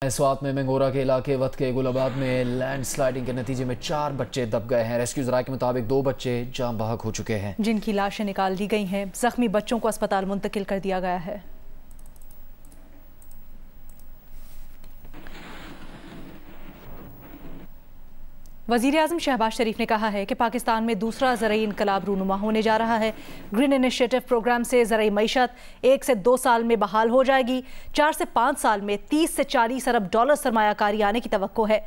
स्वात में मंगोरा के इलाके वक्त के गुलाबाद में लैंडस्लाइडिंग के नतीजे में 4 बच्चे दब गए हैं। रेस्क्यू ज़राए के मुताबिक 2 बच्चे जान बहक हो चुके हैं, जिनकी लाशें निकाल दी गई हैं। जख्मी बच्चों को अस्पताल मुंतकिल कर दिया गया है। वज़ीर-ए-आज़म शहबाज शरीफ ने कहा है कि पाकिस्तान में दूसरा ज़रई इनकलाब रूनुमा होने जा रहा है। ग्रीन इनिशिएटिव प्रोग्राम से ज़रई मईशत 1 से 2 साल में बहाल हो जाएगी। 4 से 5 साल में 30 से 40 अरब डॉलर सरमायाकारी आने की तवक्को है।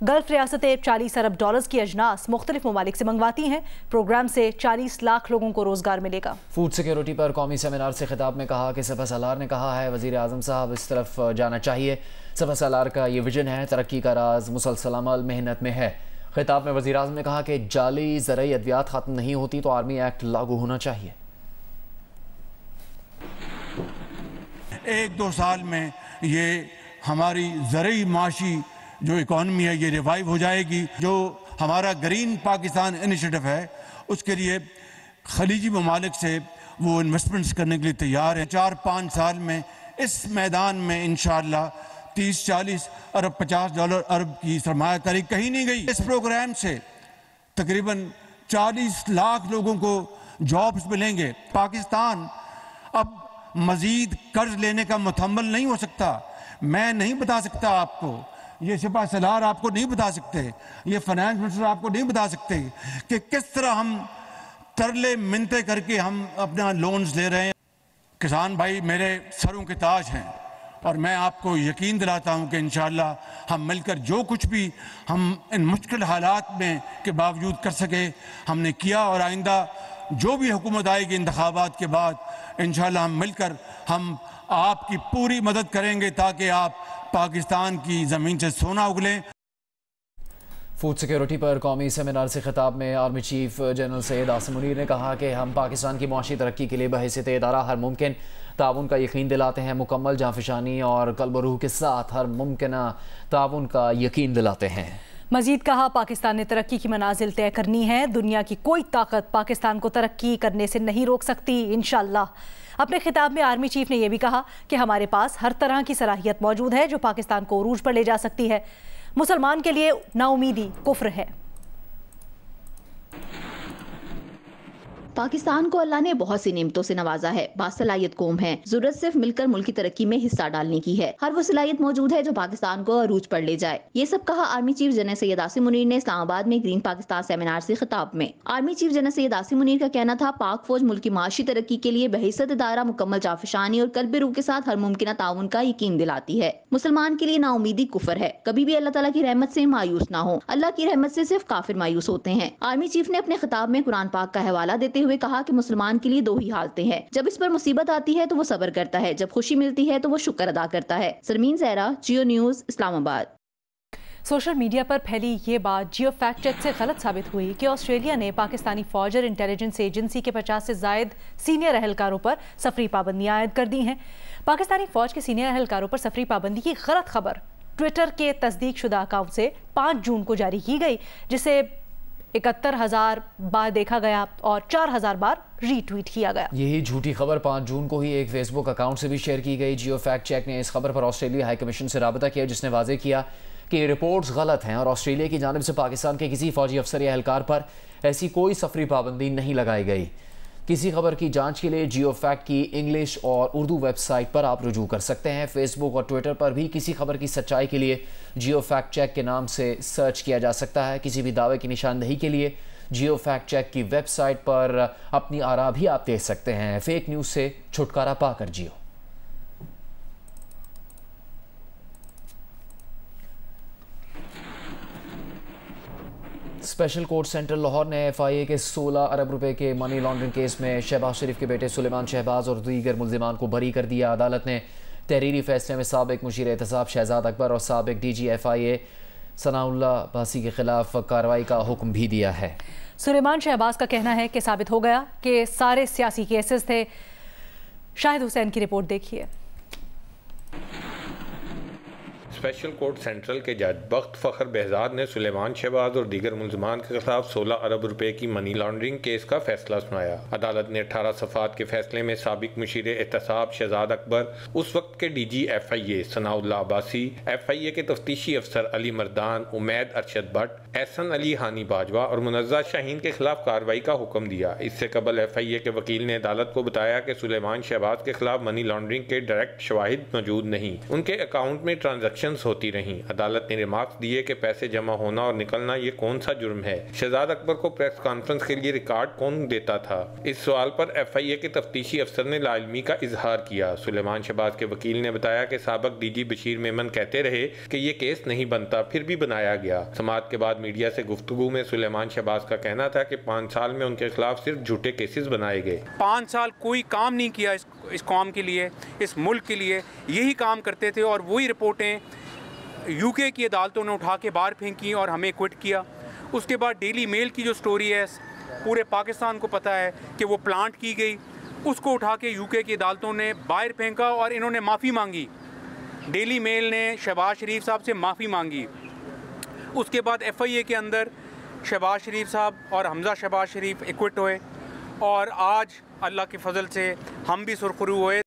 गल्फ रियासतें 40 अरब डॉलर की अजनास मुख्तलिफ ममालिक से मंगवाती हैं। प्रोग्राम से 40 लाख लोगों को रोजगार मिलेगा। फूड सिक्योरिटी पर कौमी सेमिनार से खिताब में कहा कि सपा सलार ने कहा है वज़ीर-ए-आज़म साहब इस तरफ जाना चाहिए। सपा सलार का ये विजन है, तरक्की का राज मुसलसल अमल मेहनत में है। खिताब में वज़ीर-ए-आज़म ने कहा कि जाली ज़रई अद्वियात ख़त्म नहीं होती तो आर्मी एक्ट लागू होना चाहिए। 1-2 साल में ये हमारी ज़रई माशी जो इकॉनमी है ये रिवाइव हो जाएगी। जो हमारा ग्रीन पाकिस्तान इनिशिएटिव है उसके लिए खलीजी ममालिक से वो इन्वेस्टमेंट्स करने के लिए तैयार है। 4-5 साल में इस मैदान में इंशाअल्लाह 30-40 अरब 50 डॉलर अरब की सरमायाकारी कहीं नहीं गई। इस प्रोग्राम से तकरीबन 40 लाख लोगों को जॉब्स मिलेंगे। पाकिस्तान अब मजीद कर्ज लेने का मुतहम्मल नहीं हो सकता। मैं नहीं बता सकता आपको, ये सिपा सलार आपको नहीं बता सकते, ये फाइनेंस मिनिस्टर आपको नहीं बता सकते कि किस तरह हम तरले मिन्नतें करके हम अपना लोन्स ले रहे हैं। किसान भाई मेरे सरों के ताज हैं और मैं आपको यकीन दिलाता हूं कि इंशाअल्लाह हम मिलकर जो कुछ भी हम इन मुश्किल हालात में के बावजूद कर सके हमने किया, और आइंदा जो भी हुकूमत आएगी इंतखाबात के बाद इंशाअल्लाह हम मिलकर हम आपकी पूरी मदद करेंगे ताकि आप पाकिस्तान की ज़मीन से सोना उगलें। फूड सिक्योरिटी पर कौमी सेमिनार से खिताब में army chief general Syed Asim Munir ने कहा कि हम पाकिस्तान की मुआशी तरक्की के लिए बहैसियत इदारा हर मुमकिन ताउन का यकीन दिलाते हैं। मुकम्मल जांफशानी और कल्ब रूह के साथ हर मुमकिन ताउन का यकीन दिलाते हैं। मजीद कहा पाकिस्तान ने तरक्की की मनाजिल तय करनी है। दुनिया की कोई ताकत पाकिस्तान को तरक्की करने से नहीं रोक सकती इंशाअल्लाह। अपने खिताब में आर्मी चीफ ने यह भी कहा कि हमारे पास हर तरह की सलाहियत मौजूद है जो पाकिस्तान को उरूज पर ले जा सकती है। मुसलमान के लिए नाउमीदी कुफ्र है। पाकिस्तान को अल्लाह ने बहुत सी नेमतों से नवाजा है। बासलाहियत कौम है, जरूरत सिर्फ मिलकर मुल्क की तरक्की में हिस्सा डालने की है। हर वो सलाहियत मौजूद है जो पाकिस्तान को अरूज पर ले जाए। ये सब कहा army chief general Syed Asim Munir ने इस्लामाबाद में ग्रीन पाकिस्तान सेमिनार से खिताब में। Army chief general Syed Asim Munir का कहना था पाक फौज मुल्क की माशी तरक्की के लिए बहैसियत इदारा मुकम्मल जाफशानी और कल्ब रूह के साथ हर मुमकिन ताउन का यकीन दिलाती है। मुसलमान के लिए नाउमीदी कुफर है। कभी भी अल्लाह ताला की रहमत से मायूस ना हो। अल्लाह की रहमत से सिर्फ काफिर मायूस होते हैं। आर्मी चीफ ने अपने खिताब में कुरान पाक का हवाला देते हुए कहा कि मुसलमान के लिए 2 ही हालतें हैं। जब इस पर मुसीबत आती है तो वो सब्र करता है, जब खुशी मिलती है तो वो शुक्र अदा करता है। सरमीन ज़हरा, जियो न्यूज़, इस्लामाबाद। सोशल मीडिया पर फैली ये बात जियो फैक्ट चेक से गलत साबित हुई कि ऑस्ट्रेलिया ने पाकिस्तानी फौज और इंटेलिजेंस एजेंसी के 50 से ज़ायद सीनियर अहलकारों पर सफरी पाबंदियां आयद कर दी हैं। पाकिस्तानी फौज के सीनियर अहलकारों पर सफरी पाबंदी की गलत खबर ट्विटर के तस्दीक शुदा अकाउंट से 5 जून को जारी की गई, जिसे 71,000 बार देखा गया और 4,000 बार रीट्वीट किया गया। यही झूठी खबर 5 जून को ही एक फेसबुक अकाउंट से भी शेयर की गई। जियो फैक्ट चेक ने इस खबर पर ऑस्ट्रेलिया हाई कमीशन से राबता किया, जिसने वाजे किया कि रिपोर्ट्स गलत हैं और ऑस्ट्रेलिया की जानिब से पाकिस्तान के किसी फौजी अफसर या एहलकार पर ऐसी कोई सफरी पाबंदी नहीं लगाई गई। किसी खबर की जांच के लिए जियो फैक्ट की इंग्लिश और उर्दू वेबसाइट पर आप रुजू कर सकते हैं। फेसबुक और ट्विटर पर भी किसी खबर की सच्चाई के लिए जियो फैक्ट चेक के नाम से सर्च किया जा सकता है। किसी भी दावे की निशानदही के लिए जियो फैक्ट चेक की वेबसाइट पर अपनी आरा भी आप दे सकते हैं। फेक न्यूज़ से छुटकारा पाकर जियो। स्पेशल कोर्ट सेंट्रल लाहौर ने FIA के 16 अरब रुपए के मनी लॉन्ड्रिंग केस में शहबाज शरीफ के बेटे सुलेमान शहबाज और दीगर मुल्जिमान को बरी कर दिया। अदालत ने तहरीरी फैसले में साबिक मुशीर एहतसाब शहजाद अकबर और साबिक DG FIA सनाउल्लाह बासी के खिलाफ कार्रवाई का हुक्म भी दिया है। सुलेमान शहबाज का कहना है कि साबित हो गया कि सारे सियासी केसेस थे। शाहिद हुसैन की रिपोर्ट देखिए। स्पेशल कोर्ट सेंट्रल के जज बख्त फ़खर बेहजाद ने सुलेमान शहबाज और दीगर मुलजमान के खिलाफ 16 अरब रुपए की मनी लॉन्ड्रिंग केस का फैसला सुनाया। अदालत ने 18 सफ़ात के फैसले में साबिक मुशीर एहतसाब शहजाद अकबर, उस वक्त के DG FIA Sanaullah Abbasi, FIA के तफ्तीशी अफसर अली मर्दान, उमैद अरशद भट्ट, एहसन अली हानी बाजवा और मुनज़्ज़ा शाहीन के खिलाफ कार्रवाई का हुक्म दिया। इससे कबल FIA के वकील ने अदालत को बताया कि सुलेमान शहबाज के खिलाफ मनी लॉन्ड्रिंग के डायरेक्ट शवाहिद मौजूद नहीं, उनके अकाउंट में ट्रांजैक्शंस होती रहीं। अदालत ने रिमार्क्स दिए कि पैसे जमा होना और निकलना ये कौन सा जुर्म है। शहजाद अकबर को प्रेस कॉन्फ्रेंस के लिए रिकॉर्ड कौन देता था? इस सवाल पर FIA के तफ्तीशी अफसर ने लाइल्मी का इजहार किया। सुलेमान शहबाज के वकील ने बताया कि साबिक DG बशीर मेमन कहते रहे कि ये केस नहीं बनता, फिर भी बनाया गया। समाअत के बाद मीडिया से गुफ्तगू में सुलेमान शहबाज का कहना था कि 5 साल में उनके खिलाफ सिर्फ झूठे केसेस बनाए गए। 5 साल कोई काम नहीं किया इस कौम के लिए, इस मुल्क के लिए, यही काम करते थे और वही रिपोर्टें UK की अदालतों ने उठा के बाहर फेंकी और हमें क्विट किया। उसके बाद डेली मेल की जो स्टोरी है पूरे पाकिस्तान को पता है कि वो प्लांट की गई, उसको उठा के UK की अदालतों ने बाहर फेंका और इन्होंने माफ़ी मांगी। डेली मेल ने शहबाज शरीफ साहब से माफ़ी मांगी। उसके बाद FIA के अंदर शहबाज शरीफ साहब और हमजा शहबाज शरीफ एक्विट हुए और आज अल्लाह के फजल से हम भी सुरखरू हुए।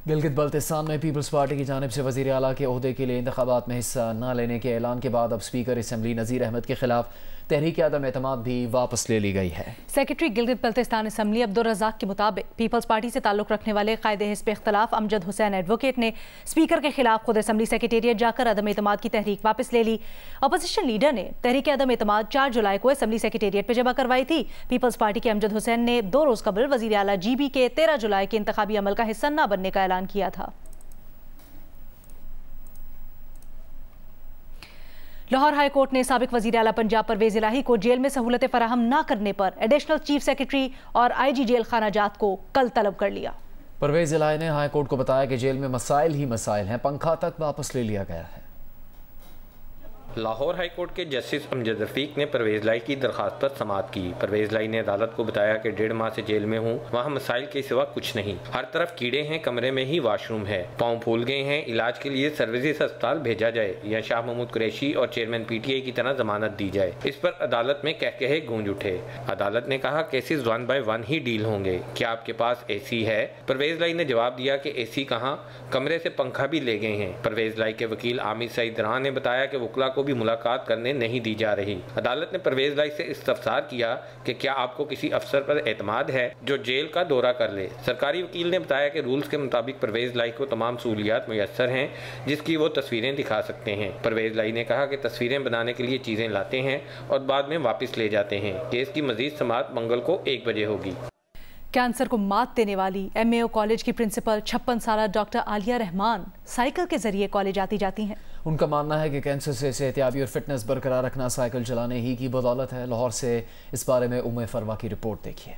गिलगित बल्तिस्तान में पीपल्स पार्टी की जानिब से वज़ीर आला के ओहदे के लिए इंतखाबात में हिस्सा न लेने के ऐलान के बाद अब स्पीकर असम्बली नज़ीर अहमद के खिलाफ तहरीक आदम एतमाद भी वापस ले ली गई है। सेक्रेटरी गिलगित बल्तिस्तान असम्बली अब्दुल रज़ाक के मुताबिक पीपल्स पार्टी से ताल्लुक़ रखने वाले कायदे हिस्ब इख्तलाफ अमजद हुसैन एडवोकेट ने स्पीकर के खिलाफ खुद असम्बली सेक्रेटेरिएट जाकर अदम एतमाद की तहरीक वापस ले ली। अपोजिशन लीडर ने तहरीक अदम एतमाद 4 जुलाई को असम्बली सेक्रेटेरिएट पर जमा करवाई थी। पीपल्स पार्टी के अमजद हुसैन ने 2 रोज़ कबल वज़ीर आला GB के 13 जुलाई के इंतखाबी अमल का हिस्सा न बनने का ऐलान किया था। लाहौर हाई कोर्ट ने साबिक वज़ीर आला पंजाब परवेज़ इलाही को जेल में सहूलतें फराहम न करने पर एडिशनल चीफ सेक्रेटरी और IG जेल खाना जात को कल तलब कर लिया। परवेज़ इलाही ने हाई कोर्ट को बताया कि जेल में मसाइल ही मसाइल हैं, पंखा तक वापस ले लिया गया है। लाहौर हाई कोर्ट के जस्टिस अमजद रफीक ने परवेज़ इलाही की दरखास्त पर समाअत की। परवेज़ इलाही ने अदालत को बताया कि 1.5 माह से जेल में हूँ, वहाँ मसाइल के सिवा कुछ नहीं, हर तरफ कीड़े हैं, कमरे में ही वाशरूम है, पाँव फूल गए हैं, इलाज के लिए सर्विसेज अस्पताल भेजा जाए या शाह महमूद कुरैशी और चेयरमैन PTI की तरह जमानत दी जाए। इस पर अदालत में कहकहे गूंज उठे। अदालत ने कहा केसेस 1 by 1 ही डील होंगे, क्या आपके पास AC है? परवेज़ इलाही ने जवाब दिया कि AC कहाँ, कमरे से पंखा भी ले गए हैं। परवेज़ इलाही के वकील आमिर सईद रान ने बताया कि वकला को भी मुलाकात करने नहीं दी जा रही। अदालत ने परवेज़ इलाही से इस्तफसार किया कि क्या आपको किसी अफसर पर एतमाद है जो जेल का दौरा कर ले। सरकारी वकील ने बताया कि रूल्स के मुताबिक परवेज़ इलाही को तमाम सहूलियात मुयस्सर हैं जिसकी वो तस्वीरें दिखा सकते हैं। परवेज़ इलाही ने कहा कि तस्वीरें बनाने के लिए चीज़ें लाते हैं और बाद में वापस ले जाते हैं। केस की मजीद समाअत मंगल को 1 बजे होगी। कैंसर को मात देने वाली MAO कॉलेज की प्रिंसिपल 56 साला डॉक्टर आलिया रहमान साइकिल के जरिए कॉलेज आती जाती हैं। उनका मानना है कि कैंसर से सेहतियाबी और फिटनेस बरकरार रखना साइकिल चलाने ही की बदौलत है। लाहौर से इस बारे में उम्मे फरवा की रिपोर्ट देखिए।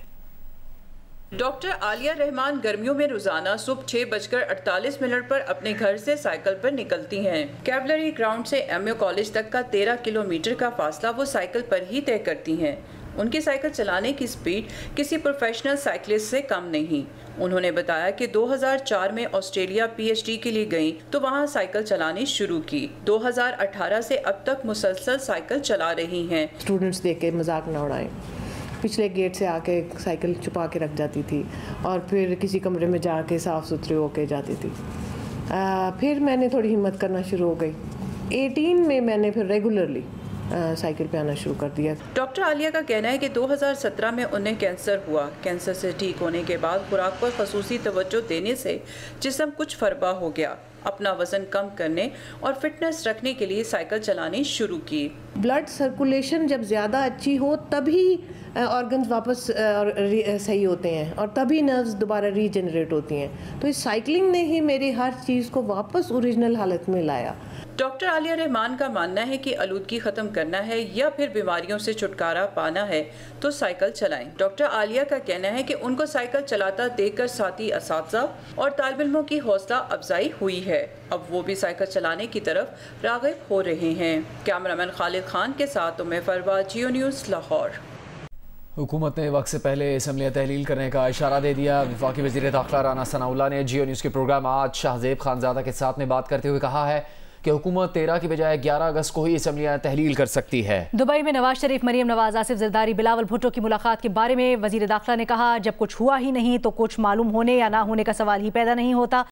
डॉक्टर आलिया रहमान गर्मियों में रोजाना सुबह 6:48 पर अपने घर से साइकिल पर निकलती हैं। कैवलरी ग्राउंड से MAO कॉलेज तक का 13 किलोमीटर का फासला वो साइकिल पर ही तय करती हैं। उनकी साइकिल चलाने की स्पीड किसी प्रोफेशनल साइकिलिस्ट से कम नहीं। उन्होंने बताया कि 2004 में ऑस्ट्रेलिया PhD के लिए गईं तो वहां साइकिल चलानी शुरू की। 2018 से अब तक मुसलसल साइकिल चला रही हैं। स्टूडेंट्स देख के मजाक न उड़ाएं। पिछले गेट से आके साइकिल छुपा के रख जाती थी और फिर किसी कमरे में जाके साफ़ सुथरी होके जाती थी। फिर मैंने थोड़ी हिम्मत करना शुरू हो गई। 18 में मैंने फिर रेगुलरली साइकिल पे आना शुरू कर दिया। डॉक्टर आलिया का कहना है कि 2017 में उन्हें कैंसर हुआ। कैंसर से ठीक होने के बाद खुराक पर खसूसी तवज्जो देने से जिस्म कुछ फरबा हो गया। अपना वजन कम करने और फिटनेस रखने के लिए साइकिल चलानी शुरू की। ब्लड सर्कुलेशन जब ज़्यादा अच्छी हो तभी ऑर्गन्स वापस सही होते हैं और तभी नर्व्स दोबारा रीजनरेट होती हैं। तो इस साइकिलिंग ने ही मेरी हर चीज़ को वापस ओरिजिनल हालत में लाया। डॉक्टर आलिया रहमान का मानना है कि आलूदगी खत्म करना है या फिर बीमारियों से छुटकारा पाना है तो साइकिल चलाएं। डॉक्टर आलिया का कहना है कि उनको साइकिल चलाता देखकर साथी असातिज़ा और तालिब इल्मों की हौसला अफजाई हुई है। अब वो भी साइकिल चलाने की तरफ राग़िब हो रहे हैं। कैमरामैन खालिद खान के साथ उम्मे फरवा, जियो न्यूज़ लाहौर। हुकूमत ने वक्त से पहले असम्बलियाँ तहलील करने का इशारा दे दिया। वफाकी वज़ीर दाखिला राना सनाउल्लाह ने जियो न्यूज़ के प्रोग्राम आज शाहजेब खानज़ादा के साथ में बात करते हुए कहा है कि हुकूमत 13 की बजाय 11 अगस्त को ही असम्बलियां तहलील कर सकती है। दुबई में नवाज शरीफ, मरियम नवाज, आसिफ जरदारी, बिलावल भुट्टो की मुलाकात के बारे में वजीर दाखिला ने कहा, जब कुछ हुआ ही नहीं तो कुछ मालूम होने या ना होने का सवाल ही पैदा नहीं होता।